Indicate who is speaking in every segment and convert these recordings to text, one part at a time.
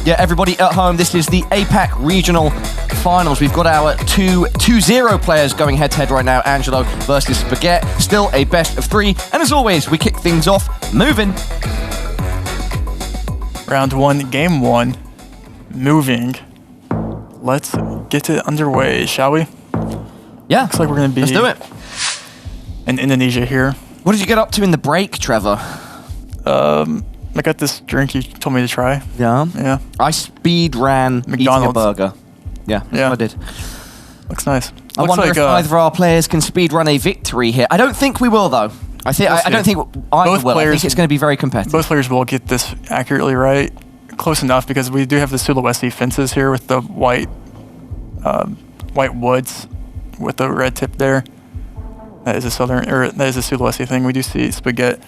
Speaker 1: Yeah, everybody at home, this is the APAC Regional Finals. We've got our 2-0 players going head-to-head right now. Angelo versus Sp4ghet. Still a best of 3. And as always, we kick things off moving.
Speaker 2: Round 1, game 1. Moving. Let's get it underway, shall we?
Speaker 1: Yeah.
Speaker 2: Looks like we're going to be...
Speaker 1: Let's do it.
Speaker 2: In Indonesia here.
Speaker 1: What did you get up to in the break, Trevor?
Speaker 2: I got this drink you told me to try.
Speaker 1: Yeah?
Speaker 2: Yeah.
Speaker 1: I speed ran eating a burger. Yeah, I did.
Speaker 2: Looks nice.
Speaker 1: I wonder if either of our players can speed run a victory here. I don't think we will, though. I don't think either will. I think it's going to be very competitive.
Speaker 2: Both players will get this accurately right. Close enough, because we do have the Sulawesi fences here with the white woods with the red tip there. That is a Sulawesi thing. We do see Sp4ghet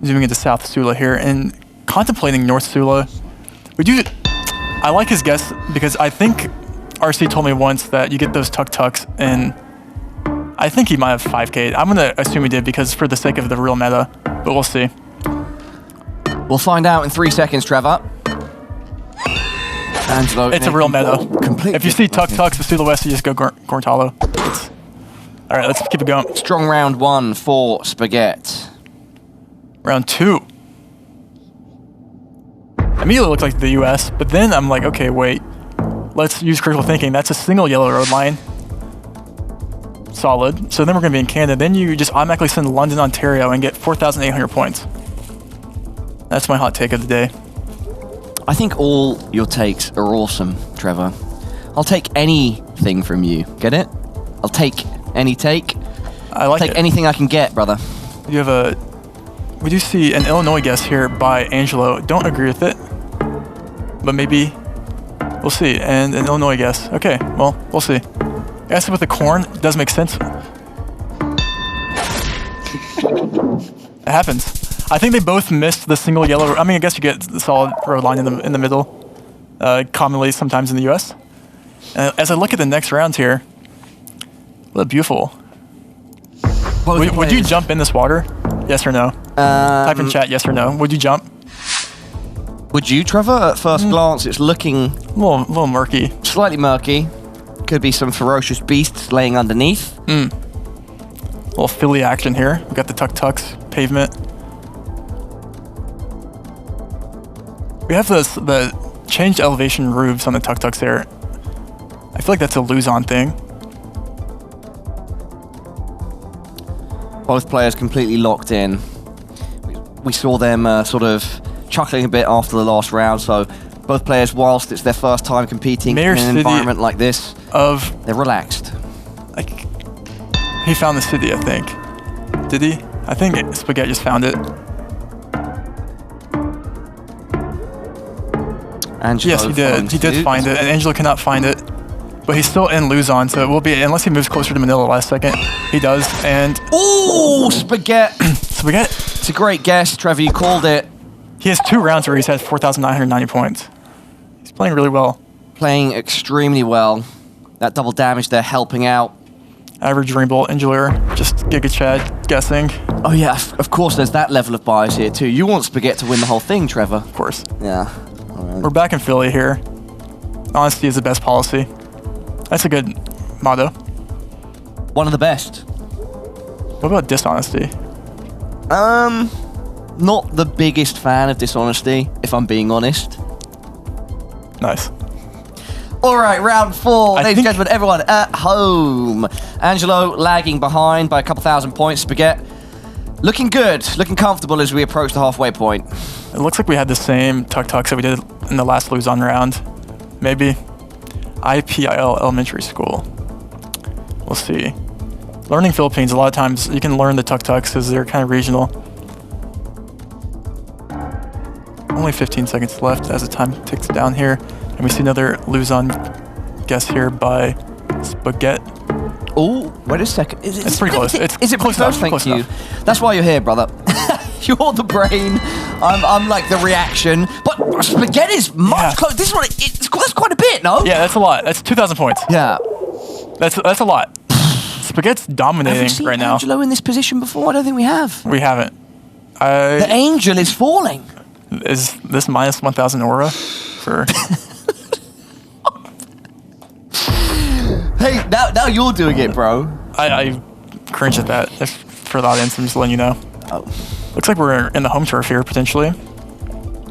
Speaker 2: zooming into South Sula here and contemplating North Sula. I like his guess because I think RC told me once that you get those tuk-tuks, and I think he might have 5K'd. I'm gonna assume he did because for the sake of the real meta, but we'll see.
Speaker 1: We'll find out in 3 seconds, Trevor. Angelo,
Speaker 2: it's a real meta.
Speaker 1: Completely.
Speaker 2: If you see tuk-tuks with Sulawesi, just go Gorontalo. All right, let's keep it going.
Speaker 1: Strong round 1 for Sp4ghet.
Speaker 2: Round 2. Immediately looked like the US, but then I'm like, okay, wait. Let's use critical thinking. That's a single yellow road line. Solid. So then we're going to be in Canada. Then you just automatically send London, Ontario, and get 4,800 points. That's my hot take of the day.
Speaker 1: I think all your takes are awesome, Trevor. I'll take anything from you. Get it? I'll take any take.
Speaker 2: I'll
Speaker 1: take anything I can get, brother.
Speaker 2: We do see an Illinois guess here by Angelo. Don't agree with it, but maybe we'll see. And an Illinois guess. Okay, well, we'll see. Guess with the corn does make sense. It happens. I think they both missed the single yellow. I mean, I guess you get the solid road line in the middle, commonly sometimes in the US. As I look at the next rounds here, look beautiful. Would you jump in this water? Yes or no? Type in chat, yes or no. Would you jump?
Speaker 1: Would you, Trevor? At first glance, it's looking
Speaker 2: a little murky.
Speaker 1: Slightly murky. Could be some ferocious beasts laying underneath.
Speaker 2: Little Philly action here. We got the tuk-tuks, pavement. We have the changed elevation roofs on the tuk-tuks there. I feel like that's a lose-on thing.
Speaker 1: Both players completely locked in. We saw them sort of chuckling a bit after the last round, so both players, whilst it's their first time competing in an environment like this, they're relaxed.
Speaker 2: He found the city, I think. Did he? I think Sp4ghet just found it.
Speaker 1: Angelo
Speaker 2: yes, he did. He did find it, and Angelo cannot find it. But he's still in lose-on, so it will be, unless he moves closer to Manila last second. He does, and...
Speaker 1: Ooh, Sp4ghet!
Speaker 2: Sp4ghet?
Speaker 1: It's a great guess, Trevor, you called it.
Speaker 2: He has 2 rounds where he's had 4,990 points. He's playing really well.
Speaker 1: Playing extremely well. That double damage there helping out.
Speaker 2: Average Rainbow Engineer, just Giga Chad guessing.
Speaker 1: Oh yeah, of course there's that level of bias here too. You want Sp4ghet to win the whole thing, Trevor.
Speaker 2: Of course.
Speaker 1: Yeah.
Speaker 2: We're back in Philly here. Honesty is the best policy. That's a good motto.
Speaker 1: One of the best.
Speaker 2: What about dishonesty?
Speaker 1: Not the biggest fan of dishonesty, if I'm being honest.
Speaker 2: Nice.
Speaker 1: All right, round 4, ladies and gentlemen, everyone at home. Angelo lagging behind by a couple thousand points. Sp4ghet looking good, looking comfortable as we approach the halfway point.
Speaker 2: It looks like we had the same tuk-tuks that we did in the last lose-on round. Maybe. IPIL Elementary School. We'll see. Learning Philippines, a lot of times you can learn the tuk-tuks because they're kind of regional. Only 15 seconds left as the time ticks down here. And we see another lose-on guess here by Sp4ghet.
Speaker 1: Oh, wait a second.
Speaker 2: It's pretty close.
Speaker 1: Is it close enough? Thank you. That's why you're here, brother. You're the brain. I'm like the reaction. But Sp4ghet is much close. This one, that's quite a bit, no?
Speaker 2: Yeah, that's a lot. That's 2,000 points.
Speaker 1: Yeah.
Speaker 2: That's a lot. Sp4ghet's dominating
Speaker 1: have we seen
Speaker 2: right now.
Speaker 1: Angelo in this position before? I don't think we have.
Speaker 2: We haven't.
Speaker 1: The angel is falling.
Speaker 2: Is this minus 1,000 aura? for.
Speaker 1: Hey, now you're doing it, bro.
Speaker 2: I cringe at that. If, for the audience, I'm just letting you know.
Speaker 1: Oh.
Speaker 2: Looks like we're in the home turf here, potentially.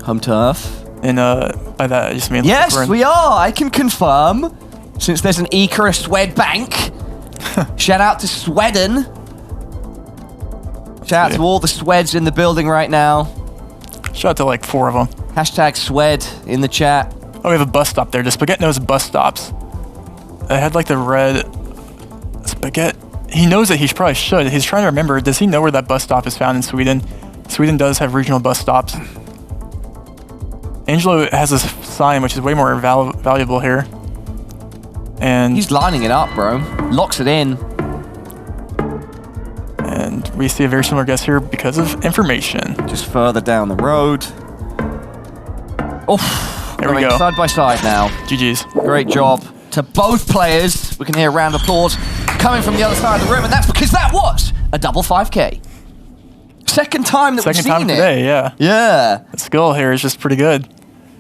Speaker 1: Home turf.
Speaker 2: And by that, I just mean...
Speaker 1: Yes,
Speaker 2: like
Speaker 1: we are. I can confirm. Since there's an Icarus Swed Bank. Shout out to Sweden. Shout out to all the Sweds in the building right now.
Speaker 2: Shout out to like 4 of them.
Speaker 1: Hashtag Swed in the chat.
Speaker 2: Oh, we have a bus stop there. Does Sp4ghet knows bus stops? I had like the red... Sp4ghet... He knows that he probably should. He's trying to remember. Does he know where that bus stop is found in Sweden? Sweden does have regional bus stops. Angelo has this sign, which is way more valuable here. And
Speaker 1: he's lining it up, bro. Locks it in.
Speaker 2: And we see a very similar guess here because of information.
Speaker 1: Just further down the road. Oh,
Speaker 2: there we go.
Speaker 1: Side by side now.
Speaker 2: GG's.
Speaker 1: Great job to both players. We can hear a round of applause coming from the other side of the room, and that's because that was a double 5K. Second time that we've seen it.
Speaker 2: Second time today, yeah.
Speaker 1: Yeah.
Speaker 2: The skill here is just pretty good.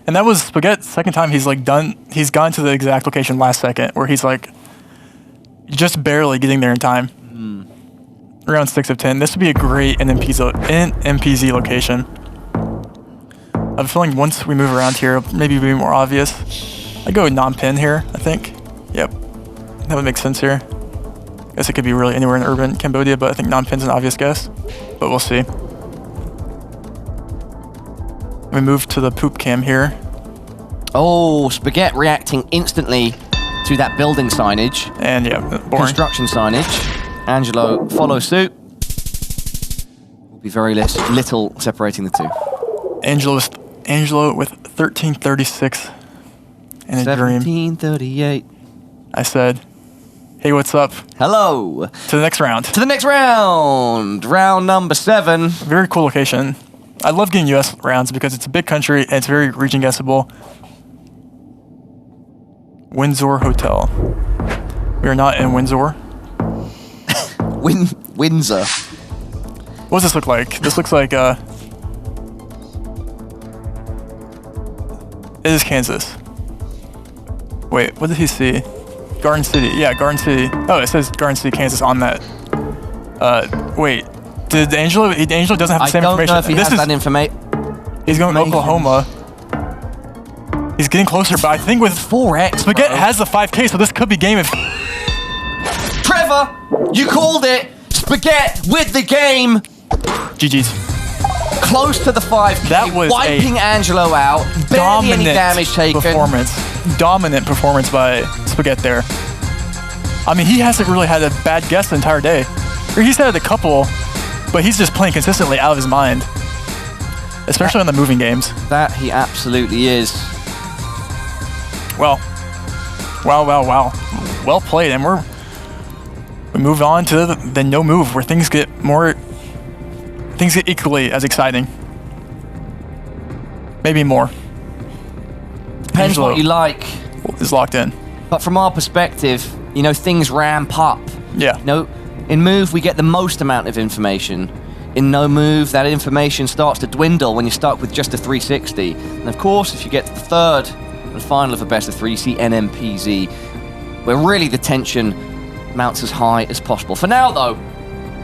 Speaker 2: And that was Sp4ghet's second time he's like done. He's gone to the exact location last second, where he's like just barely getting there in time. Around 6 of 10. This would be a great NMPZ location. I have a feeling once we move around here, maybe it'll be more obvious. I go with non-pin here, I think. Yep, that would make sense here. Guess it could be really anywhere in urban Cambodia, but I think non-pin's an obvious guess. But we'll see. We move to the poop cam here.
Speaker 1: Oh, Sp4ghet reacting instantly to that building signage.
Speaker 2: And yeah, boring.
Speaker 1: Construction signage. Angelo follows suit. Will be very little separating the two.
Speaker 2: Angelo with 1336 and a dream.
Speaker 1: 1738.
Speaker 2: I said, hey, what's up?
Speaker 1: Hello.
Speaker 2: To the next round.
Speaker 1: To the next round. Round number 7.
Speaker 2: Very cool location. I love getting US rounds because it's a big country and it's very region guessable. Windsor Hotel. We are not in Windsor.
Speaker 1: Windsor.
Speaker 2: What does this look like? This looks like, it is Kansas. Wait, what did he see? Garden City. Yeah, Garden City. Oh, it says Garden City, Kansas on that. Wait. Did Angelo doesn't have the same information.
Speaker 1: I don't know if he has that information.
Speaker 2: He's going to Oklahoma. He's getting closer, but I think with
Speaker 1: 4x,
Speaker 2: Sp4ghet has the 5K, so this could be game if...
Speaker 1: Trevor, you called it. Sp4ghet with the game.
Speaker 2: GG's.
Speaker 1: Close to the 5K.
Speaker 2: That was
Speaker 1: wiping Angelo out. Barely any damage taken.
Speaker 2: Dominant performance by Sp4ghet there. I mean, he hasn't really had a bad guess the entire day. Or he's had a couple, but he's just playing consistently out of his mind. Especially on the moving games.
Speaker 1: That he absolutely is.
Speaker 2: Well. Wow. Well played, and we move on to the no move, where things get equally as exciting. Maybe more.
Speaker 1: Depends
Speaker 2: Angelo
Speaker 1: what you like.
Speaker 2: Is locked in.
Speaker 1: But from our perspective, you know, things ramp up.
Speaker 2: Yeah.
Speaker 1: You know, in move, we get the most amount of information. In no move, that information starts to dwindle when you're stuck with just a 360. And of course, if you get to the third and final of a best of 3, you see NMPZ, where really the tension mounts as high as possible. For now, though,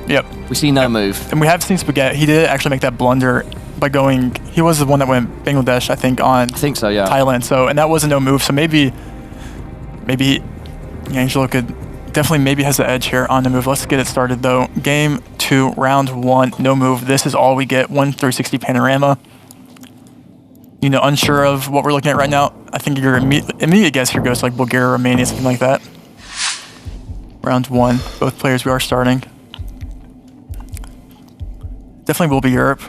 Speaker 2: yep,
Speaker 1: we see no move.
Speaker 2: And we have seen Sp4ghet. He did actually make that blunder by going... He was the one that went Bangladesh, I think, on...
Speaker 1: I think so, yeah.
Speaker 2: Thailand. So, and that was a no move. So maybe Angelo could definitely maybe has the edge here on the move. Let's get it started, though. Game 2, round 1, no move. This is all we get. 1 360 panorama. You know, unsure of what we're looking at right now. I think your immediate guess here goes to like Bulgaria, Romania, something like that. Round 1, both players we are starting. Definitely will be Europe.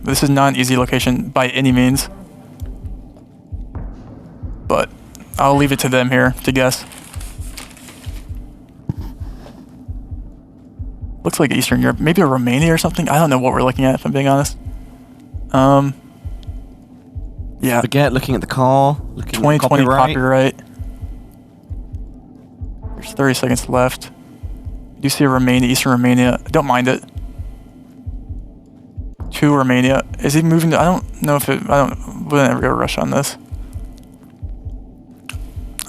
Speaker 2: This is not an easy location by any means. But I'll leave it to them here to guess. Looks like Eastern Europe, maybe a Romania or something. I don't know what we're looking at, if I'm being honest. Yeah.
Speaker 1: Sp4ghet looking at the car.
Speaker 2: 2020 copyright. There's 30 seconds left. You see a Romania, Eastern Romania. I don't mind it. 2 Romania. Is he moving to, I don't know if it, wouldn't ever go rush on this.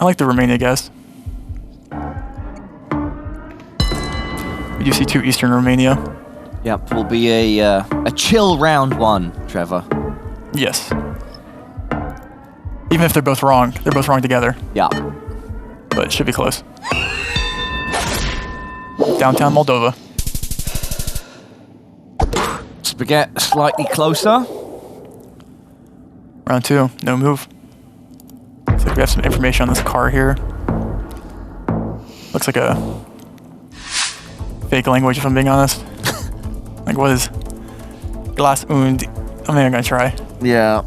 Speaker 2: I like the Romania guess. We do see 2 Eastern Romania.
Speaker 1: Yep, will be a chill round 1, Trevor.
Speaker 2: Yes. Even if they're both wrong together.
Speaker 1: Yeah.
Speaker 2: But it should be close. Downtown Moldova.
Speaker 1: Sp4ghet slightly closer.
Speaker 2: Round 2, no move. Looks like we have some information on this car here. Looks like a fake language, if I'm being honest. Like, what is Glas und... I'm not gonna try.
Speaker 1: Yeah.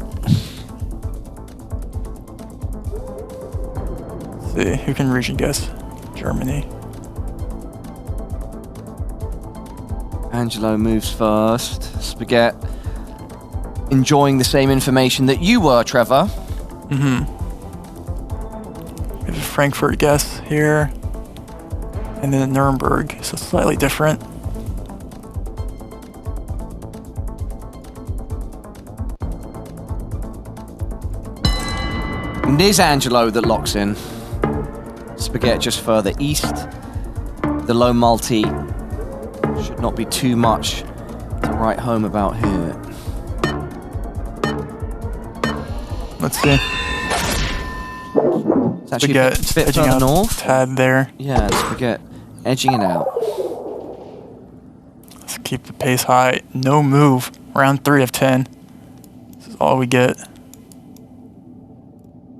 Speaker 2: Let's see, who can region guess? Germany.
Speaker 1: Angelo moves first. Sp4ghet enjoying the same information that you were, Trevor.
Speaker 2: Mm-hmm. We have a Frankfurt guess here. And then Nuremberg, so slightly different.
Speaker 1: And it is Angelo that locks in. Sp4ghet just further east. The low multi should not be too much to write home about here.
Speaker 2: Let's see.
Speaker 1: It's actually a bit
Speaker 2: edging
Speaker 1: further
Speaker 2: out
Speaker 1: north.
Speaker 2: tad there.
Speaker 1: Yeah, Sp4ghet edging it out.
Speaker 2: Let's keep the pace high. No move. Round 3 of 10. This is all we get.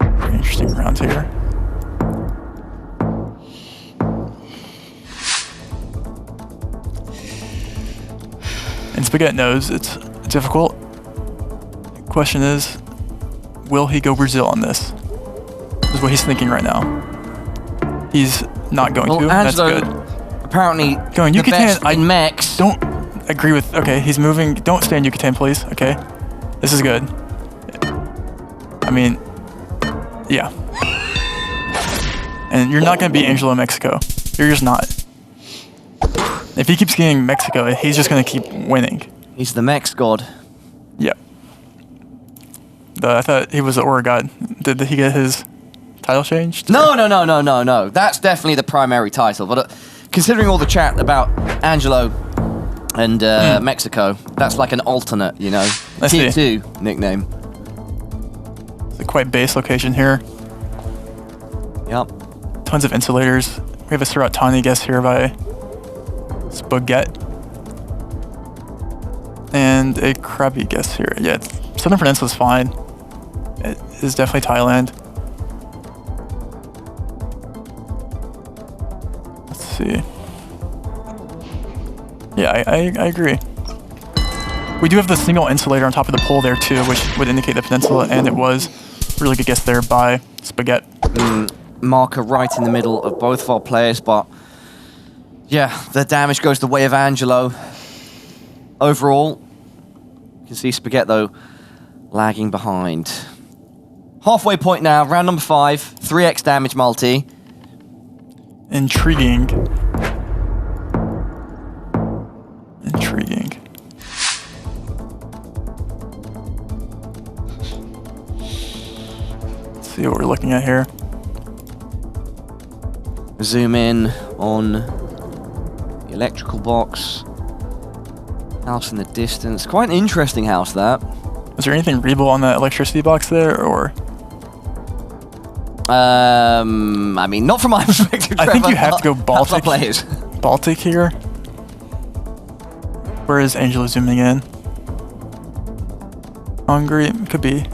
Speaker 2: Very interesting round here. And Sp4ghet knows it's difficult. The question is, will he go Brazil on this? This is what he's thinking right now. He's not going to.
Speaker 1: Angelo,
Speaker 2: that's good.
Speaker 1: apparently,
Speaker 2: Going
Speaker 1: the
Speaker 2: Yucatan.
Speaker 1: best in Mex.
Speaker 2: Don't agree with. Okay, he's moving. Don't stay in Yucatan, please. Okay, this is good. I mean, yeah. And you're not gonna beat Angelo in Mexico. You're just not. If he keeps getting Mexico, he's just gonna keep winning.
Speaker 1: He's the Mex god.
Speaker 2: Yep. I thought he was the Aura god. Did he get his title changed?
Speaker 1: No. That's definitely the primary title. But considering all the chat about Angelo and Mexico, that's like an alternate, you know. Tier 2 nickname.
Speaker 2: It's a quite base location here.
Speaker 1: Yep.
Speaker 2: Tons of insulators. We have a Surat-Thani guess here by Sp4ghet. And a Krabi guess here. Yeah, Southern Peninsula is fine. It is definitely Thailand. Let's see. Yeah, I agree. We do have the single insulator on top of the pole there too, which would indicate the peninsula, and it was really good guess there by Sp4ghet.
Speaker 1: Marker right in the middle of both of our players, but yeah, the damage goes the way of Angelo. Overall, you can see Sp4ghet though lagging behind. Halfway point now, round number 5, 3x damage multi.
Speaker 2: Intriguing. Intriguing. Let's see what we're looking at here.
Speaker 1: Zoom in on the electrical box. House in the distance. Quite an interesting house, that.
Speaker 2: Is there anything readable on that electricity box there, or?
Speaker 1: I mean, not from my perspective, Trevor.
Speaker 2: I think you have to go Baltic.
Speaker 1: Players.
Speaker 2: Baltic here. Where is Angelo zooming in? Hungary? Could be.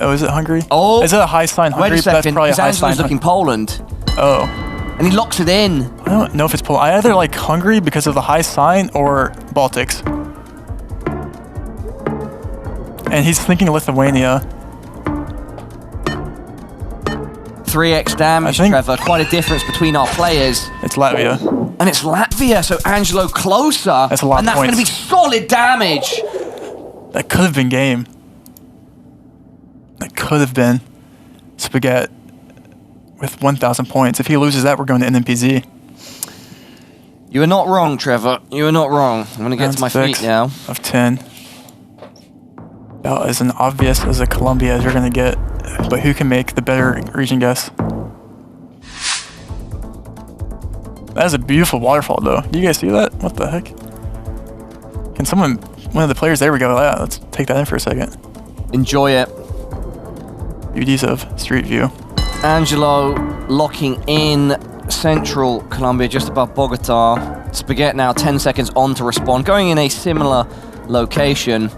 Speaker 2: Oh, is it Hungary?
Speaker 1: Oh.
Speaker 2: Is it a high sign Hungary?
Speaker 1: Wait a second.
Speaker 2: That's probably a high sign.
Speaker 1: Angelo's looking Poland.
Speaker 2: Oh.
Speaker 1: And he locks it in.
Speaker 2: I don't know if it's Poland. I either like Hungary because of the high sign or Baltics. And he's thinking Lithuania.
Speaker 1: 3x damage, Trevor. Quite a difference between our players.
Speaker 2: It's Latvia.
Speaker 1: And it's Latvia, so Angelo closer.
Speaker 2: That's a lot of
Speaker 1: and that's going to be solid damage.
Speaker 2: That could have been game. That could have been. Sp4ghet with 1,000 points. If he loses that, we're going to NMPZ.
Speaker 1: You are not wrong, Trevor. You are not wrong. I'm going to get to my feet now.
Speaker 2: Of 10. About as an obvious as a Colombia as you're going to get. But who can make the better region guess? That is a beautiful waterfall, though. Do you guys see that? What the heck? Can someone, one of the players, there we go. Yeah, let's take that in for a second.
Speaker 1: Enjoy it.
Speaker 2: Beauties of Street View.
Speaker 1: Angelo locking in central Colombia, just above Bogota. Sp4ghet now 10 seconds on to respond, going in a similar location,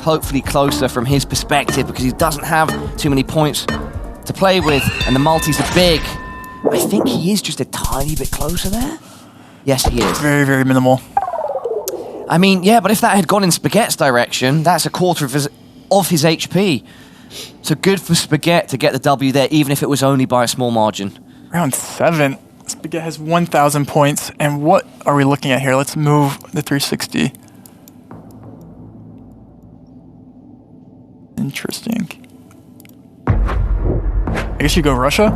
Speaker 1: hopefully closer from his perspective because he doesn't have too many points to play with, and the multis are big. I think he is just a tiny bit closer there. Yes, he is.
Speaker 2: Very, very minimal.
Speaker 1: I mean, yeah, but if that had gone in Sp4ghet's direction, that's a quarter of his HP. So good for Sp4ghet to get the W there, even if it was only by a small margin.
Speaker 2: Round 7. Sp4ghet has 1,000 points. And what are we looking at here? Let's move the 360. Interesting. I guess you go Russia?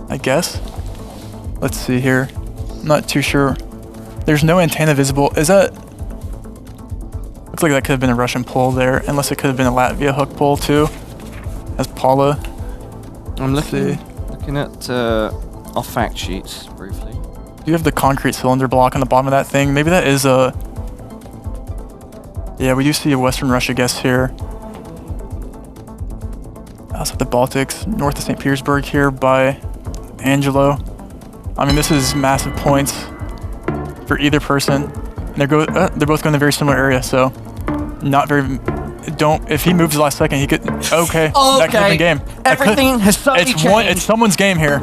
Speaker 2: I guess. Let's see here. I'm not too sure. There's no antenna visible. Is that... Looks like that could have been a Russian pull there, unless it could have been a Latvia hook pull too. As Paula.
Speaker 1: I'm looking at our fact sheets briefly.
Speaker 2: Do you have the concrete cylinder block on the bottom of that thing? Maybe that is a... Yeah, we do see a Western Russia guess here. Also the Baltics, north of St. Petersburg here by Angelo. I mean, this is massive points for either person. And they're both going to a very similar area, so not very... If he moves the last second, he could... Okay, that could have been game.
Speaker 1: Everything has suddenly changed.
Speaker 2: It's someone's game here.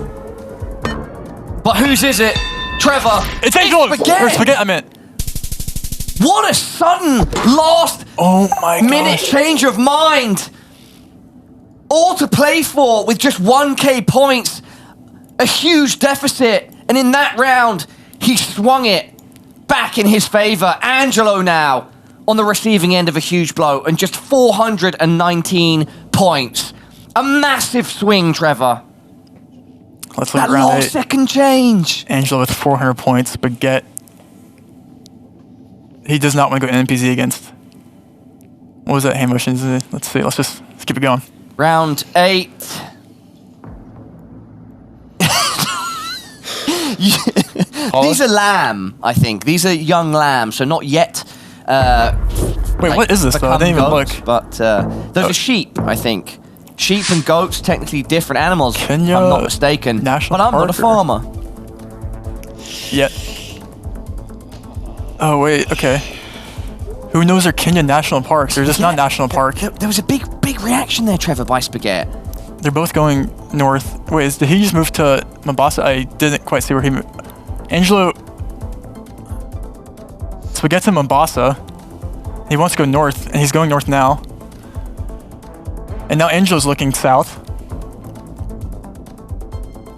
Speaker 1: But whose is it? Trevor.
Speaker 2: It's Angelo! Or Sp4ghet, I meant.
Speaker 1: What a sudden last minute change of mind. All to play for with just 1k points. A huge deficit. And in that round, he swung it back in his favor. Angelo now on the receiving end of a huge blow and just 419 points. A massive swing, Trevor.
Speaker 2: Let's look
Speaker 1: that
Speaker 2: at round 8.
Speaker 1: last second change.
Speaker 2: Angelo with 400 points, Sp4ghet. He does not want to go NPZ against... What was that hand motion? Let's see, let's keep it going.
Speaker 1: Round 8. These are lamb, I think. These are young lamb, so not yet.
Speaker 2: Wait, what is this though? I didn't even look.
Speaker 1: But those are sheep, I think. Sheep and goats, technically different animals,
Speaker 2: Kenya,
Speaker 1: if I'm not mistaken.
Speaker 2: National
Speaker 1: but I'm
Speaker 2: Park
Speaker 1: not a farmer.
Speaker 2: Yeah. Oh wait, okay. Who knows their Kenya national parks? They're just not national park.
Speaker 1: There was a big reaction there, Trevor, by Sp4ghet.
Speaker 2: They're both going north. Wait, did he just move to Mombasa? I didn't quite see where he moved. Angelo... Sp4ghet's in Mombasa. He wants to go north, and he's going north now. And now Angelo's looking south.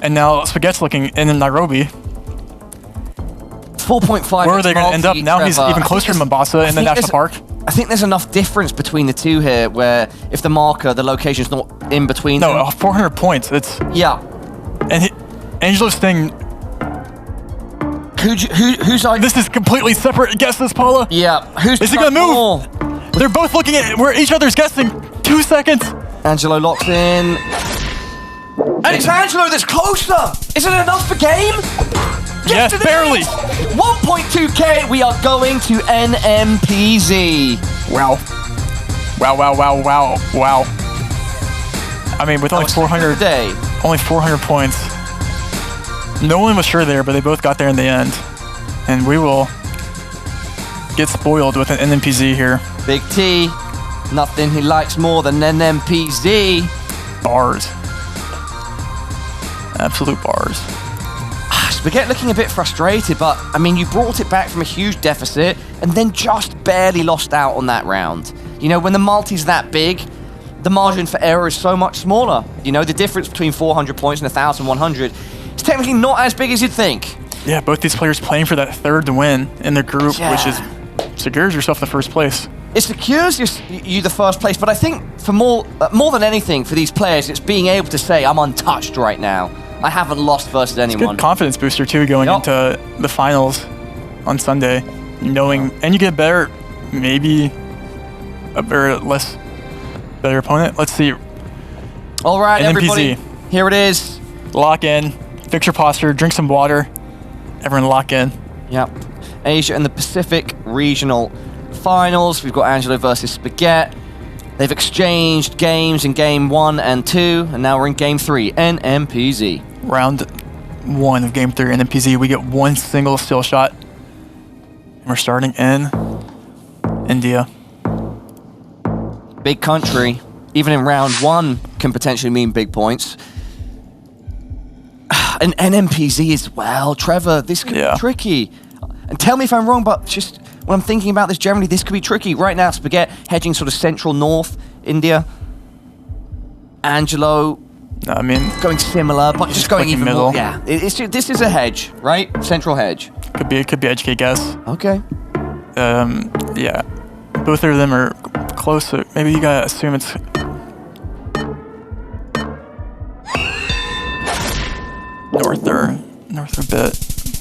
Speaker 2: And now Sp4ghet's looking in Nairobi.
Speaker 1: 4.5.
Speaker 2: Where are they going to end up? Now he's even closer to Mombasa in the national park.
Speaker 1: I think there's enough difference between the two here where if the marker, the location's not in between them.
Speaker 2: No, 400 points. It's...
Speaker 1: Yeah.
Speaker 2: And Angelo's thing...
Speaker 1: Who's like...
Speaker 2: This is completely separate guesses, Paula.
Speaker 1: Yeah.
Speaker 2: Is he going to move? They're both looking at where each other's guessing. 2 seconds.
Speaker 1: Angelo locks in. And it's Angelo that's closer. Is it enough for game?
Speaker 2: Yes, barely.
Speaker 1: 1.2k. We are going to NMPZ.
Speaker 2: Wow. Wow. I mean, with only 400 only 400 points. No one was sure there, but they both got there in the end. And we will get spoiled with an NMPZ here.
Speaker 1: Big T. Nothing he likes more than NMPZ.
Speaker 2: Bars. Absolute bars.
Speaker 1: Sp4ghet looking a bit frustrated, but I mean, you brought it back from a huge deficit and then just barely lost out on that round. You know, when the multi's that big, the margin for error is so much smaller. You know, the difference between 400 points and 1,100 is technically not as big as you'd think.
Speaker 2: Yeah, both these players playing for that third win in their group, which is secures yourself the first place.
Speaker 1: It secures you the first place, but I think for more than anything for these players, it's being able to say, I'm untouched right now. I haven't lost versus anyone.
Speaker 2: It's a good confidence booster too going into the finals on Sunday, knowing, and you get better, maybe a better opponent. Let's see.
Speaker 1: All right,
Speaker 2: NMPZ.
Speaker 1: everybody, here it is.
Speaker 2: Lock in, fix your posture, drink some water. Everyone lock in.
Speaker 1: Yep. Asia and the Pacific regional finals. We've got Angelo versus Sp4ghet. They've exchanged games in game 1 and 2, and now we're in game 3, NMPZ.
Speaker 2: Round 1 of game 3, NMPZ. We get one single still shot. And we're starting in India.
Speaker 1: Big country. Even in round 1 can potentially mean big points. And NMPZ as well. Trevor, this could be tricky. And tell me if I'm wrong, but just when I'm thinking about this generally, this could be tricky. Right now, Sp4ghet hedging sort of central north India. Angelo,
Speaker 2: I mean,
Speaker 1: going similar, but just going even
Speaker 2: middle.
Speaker 1: more. Yeah, this is a hedge, right? Central hedge.
Speaker 2: Could be educate guess.
Speaker 1: Okay.
Speaker 2: Yeah, both of them are close. So maybe you gotta assume it's. North a bit.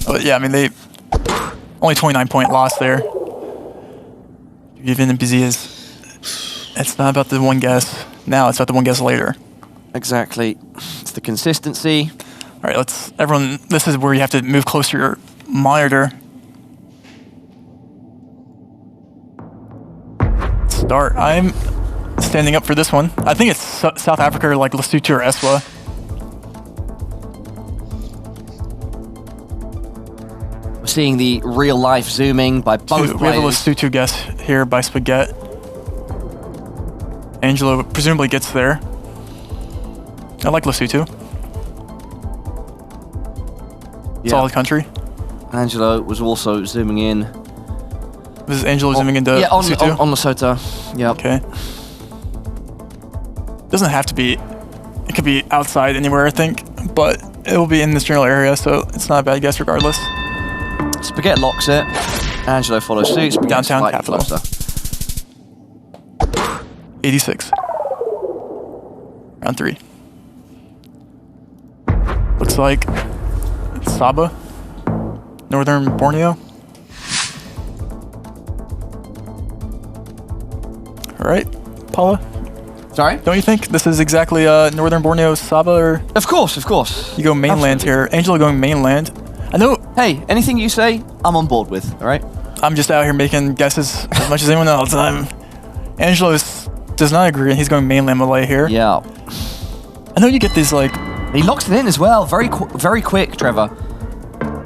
Speaker 2: But yeah, I mean, they only 29-point loss there. Even NMPZ is, it's not about the one guess now, it's about the one guess later.
Speaker 1: Exactly. It's the consistency.
Speaker 2: All right, everyone, this is where you have to move closer to your monitor. Start. I'm standing up for this one. I think it's South Africa or like Lesotho or Eswa.
Speaker 1: Seeing the real life zooming by both players.
Speaker 2: We have a Lesotho guess here by Sp4ghet. Angelo presumably gets there. I like Lesotho. Solid country.
Speaker 1: Angelo was also zooming in.
Speaker 2: This is Angelo zooming into Lesotho?
Speaker 1: On Lesotho. Yep.
Speaker 2: Okay. Doesn't have to be. It could be outside anywhere, I think, but it will be in this general area, so it's not a bad guess regardless.
Speaker 1: Sp4ghet locks it. Angelo follows suit. Sp4ghet
Speaker 2: Downtown capital.
Speaker 1: Closer.
Speaker 2: 86. Round 3. Looks like Sabah, Northern Borneo. All right, Paula.
Speaker 1: Sorry?
Speaker 2: Don't you think this is exactly Northern Borneo, Sabah, or?
Speaker 1: Of course.
Speaker 2: You go mainland here. Angelo going mainland. I know.
Speaker 1: Hey, anything you say, I'm on board with, all right?
Speaker 2: I'm just out here making guesses as much as anyone else. Angelo does not agree, and he's going mainland Malay here.
Speaker 1: Yeah.
Speaker 2: I know you get these, like...
Speaker 1: He locks it in as well. Very quick, Trevor.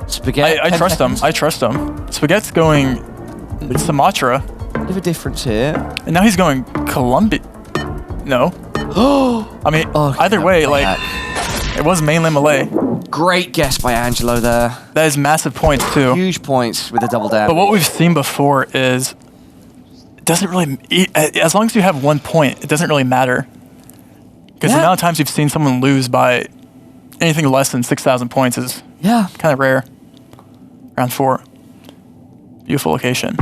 Speaker 1: Sp4ghet.
Speaker 2: I trust him. Sp4ghet's going Sumatra.
Speaker 1: Bit of a difference here.
Speaker 2: And now he's going Colombia. No. I mean, either way, like, it was mainland Malay.
Speaker 1: Great guess by Angelo there.
Speaker 2: That is massive points, too.
Speaker 1: Huge points with the double down.
Speaker 2: But what we've seen before is, it doesn't really, as long as you have 1 point, it doesn't really matter. Because the amount of times you've seen someone lose by anything less than 6,000 points is kind of rare. Round 4. Beautiful location.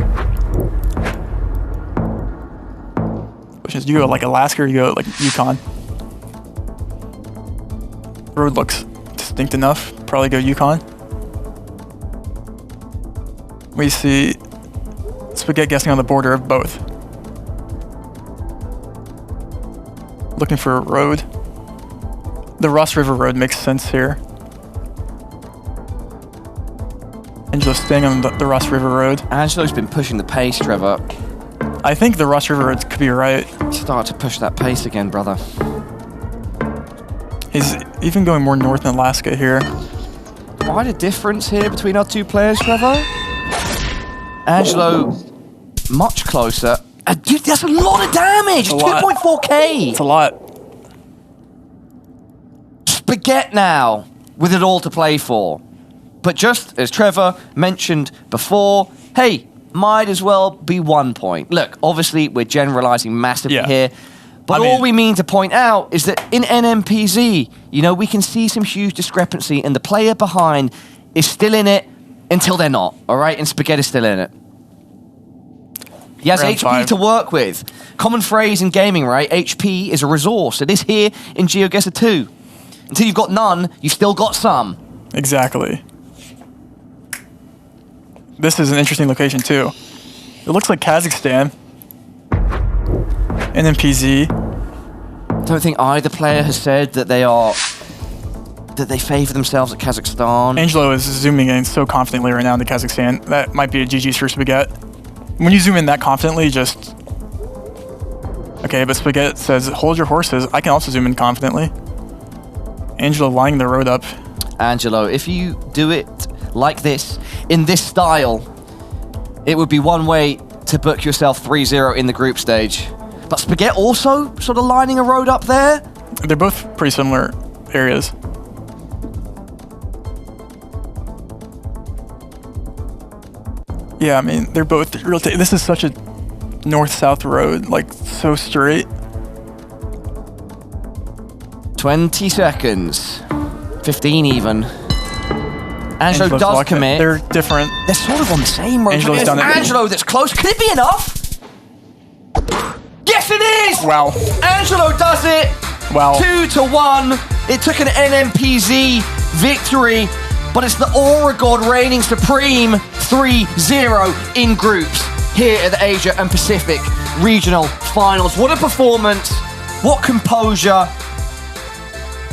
Speaker 2: Which is, you go like Alaska or you go like Yukon. Road looks distinct enough. Probably go Yukon. We see Sp4ghet guessing on the border of both. Looking for a road. The Ross River Road makes sense here. Angelo staying on the Ross River Road.
Speaker 1: Angelo's been pushing the pace, Trevor.
Speaker 2: I think the Ross River Road could be right.
Speaker 1: Start to push that pace again, brother.
Speaker 2: He's even going more north than Alaska here.
Speaker 1: Quite a difference here between our two players, Trevor. Angelo, much closer. Dude, that's a lot of damage! 2.4k!
Speaker 2: It's a lot.
Speaker 1: Sp4ghet now, with it all to play for. But just as Trevor mentioned before, hey, might as well be 1 point. Look, obviously, we're generalizing massively here. But all we mean to point out is that in NMPZ, you know, we can see some huge discrepancy, and the player behind is still in it until they're not, all right? And Sp4ghet is still in it. He has HP to work with. Common phrase in gaming, right? HP is a resource. It is here in Geoguessr 2. Until you've got none, you've still got some.
Speaker 2: Exactly. This is an interesting location, too. It looks like Kazakhstan. NMPZ.
Speaker 1: I don't think either player has said that they are that they favor themselves at Kazakhstan.
Speaker 2: Angelo is zooming in so confidently right now into Kazakhstan. That might be a GG's for Sp4ghet. When you zoom in that confidently, just... Okay, but Sp4ghet says, hold your horses. I can also zoom in confidently. Angelo lining the road up.
Speaker 1: Angelo, if you do it like this, in this style, it would be one way to book yourself 3-0 in the group stage. But Sp4ghet also sort of lining a road up there?
Speaker 2: They're both pretty similar areas. Yeah, I mean, they're both real. This is such a north-south road, like so straight.
Speaker 1: 20 seconds. 15 even. Angelo does commit.
Speaker 2: They're different.
Speaker 1: They're sort of on the same road.
Speaker 2: Angelo's done it.
Speaker 1: Angelo that's close. Could it be enough? Yes, it is!
Speaker 2: Wow.
Speaker 1: Angelo does it.
Speaker 2: Wow.
Speaker 1: 2-1. It took an NMPZ victory, but it's the Oregon reigning supreme 3-0 in groups here at the Asia and Pacific Regional Finals. What a performance. What composure.